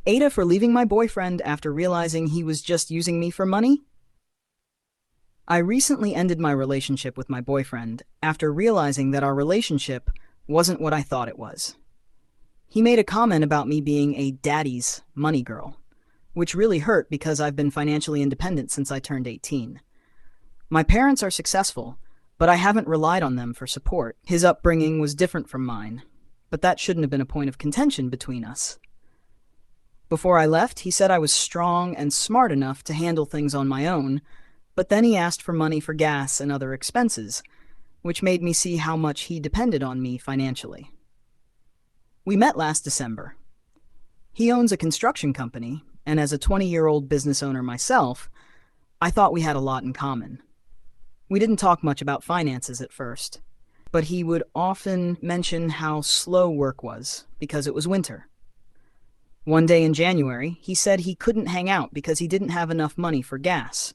AITA for leaving my boyfriend after realizing he was just using me for money? I recently ended my relationship with my boyfriend after realizing that our relationship wasn't what I thought it was. He made a comment about me being a daddy's money girl, which really hurt because I've been financially independent since I turned 18. My parents are successful, but I haven't relied on them for support. His upbringing was different from mine, but that shouldn't have been a point of contention between us. Before I left, he said I was strong and smart enough to handle things on my own, but then he asked for money for gas and other expenses, which made me see how much he depended on me financially. We met last December. He owns a construction company, and as a 20-year-old business owner myself, I thought we had a lot in common. We didn't talk much about finances at first, but he would often mention how slow work was because it was winter. One day in January, he said he couldn't hang out because he didn't have enough money for gas.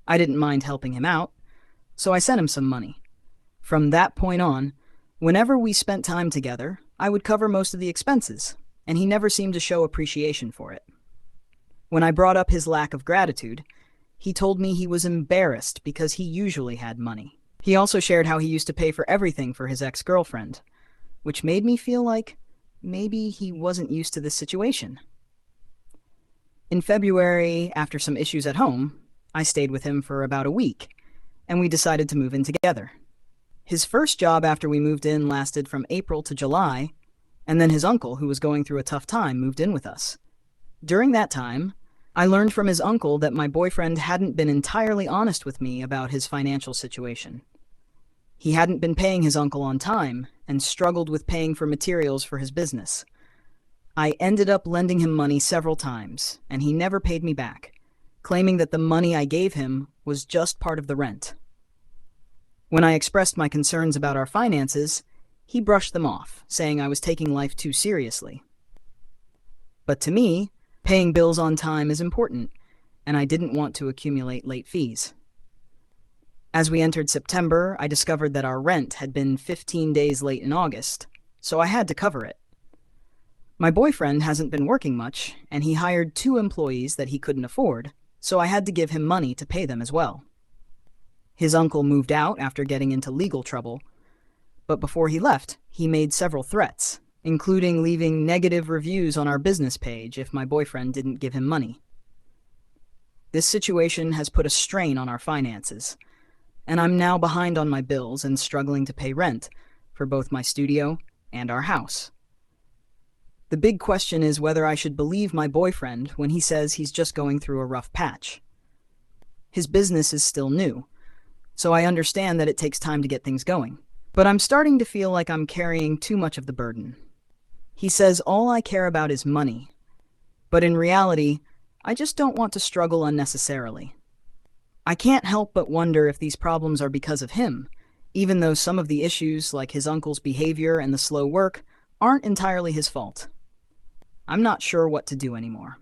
I didn't mind helping him out, so I sent him some money. From that point on, whenever we spent time together, I would cover most of the expenses, and he never seemed to show appreciation for it. When I brought up his lack of gratitude, he told me he was embarrassed because he usually had money. He also shared how he used to pay for everything for his ex-girlfriend, which made me feel like maybe he wasn't used to this situation. In February, after some issues at home, I stayed with him for about a week, and we decided to move in together. His first job after we moved in lasted from April to July, and then his uncle, who was going through a tough time, moved in with us. During that time, I learned from his uncle that my boyfriend hadn't been entirely honest with me about his financial situation. He hadn't been paying his uncle on time and struggled with paying for materials for his business. I ended up lending him money several times, and he never paid me back, claiming that the money I gave him was just part of the rent. When I expressed my concerns about our finances, he brushed them off, saying I was taking life too seriously. But to me, paying bills on time is important, and I didn't want to accumulate late fees. As we entered September, I discovered that our rent had been 15 days late in August, so I had to cover it. My boyfriend hasn't been working much, and he hired 2 employees that he couldn't afford, so I had to give him money to pay them as well. His uncle moved out after getting into legal trouble, but before he left, he made several threats, including leaving negative reviews on our business page if my boyfriend didn't give him money. This situation has put a strain on our finances, and I'm now behind on my bills and struggling to pay rent for both my studio and our house. The big question is whether I should believe my boyfriend when he says he's just going through a rough patch. His business is still new, so I understand that it takes time to get things going. But I'm starting to feel like I'm carrying too much of the burden. He says all I care about is money, but in reality, I just don't want to struggle unnecessarily. I can't help but wonder if these problems are because of him, even though some of the issues, like his uncle's behavior and the slow work, aren't entirely his fault. I'm not sure what to do anymore.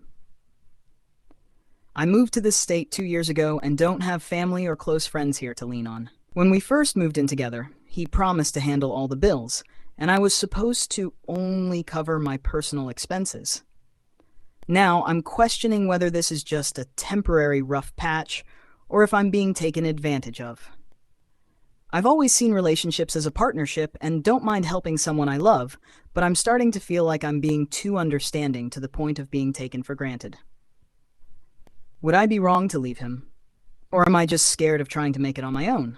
I moved to this state 2 years ago and don't have family or close friends here to lean on. When we first moved in together, he promised to handle all the bills, and I was supposed to only cover my personal expenses. Now I'm questioning whether this is just a temporary rough patch or if I'm being taken advantage of. I've always seen relationships as a partnership and don't mind helping someone I love, but I'm starting to feel like I'm being too understanding to the point of being taken for granted. Would I be wrong to leave him? Or am I just scared of trying to make it on my own?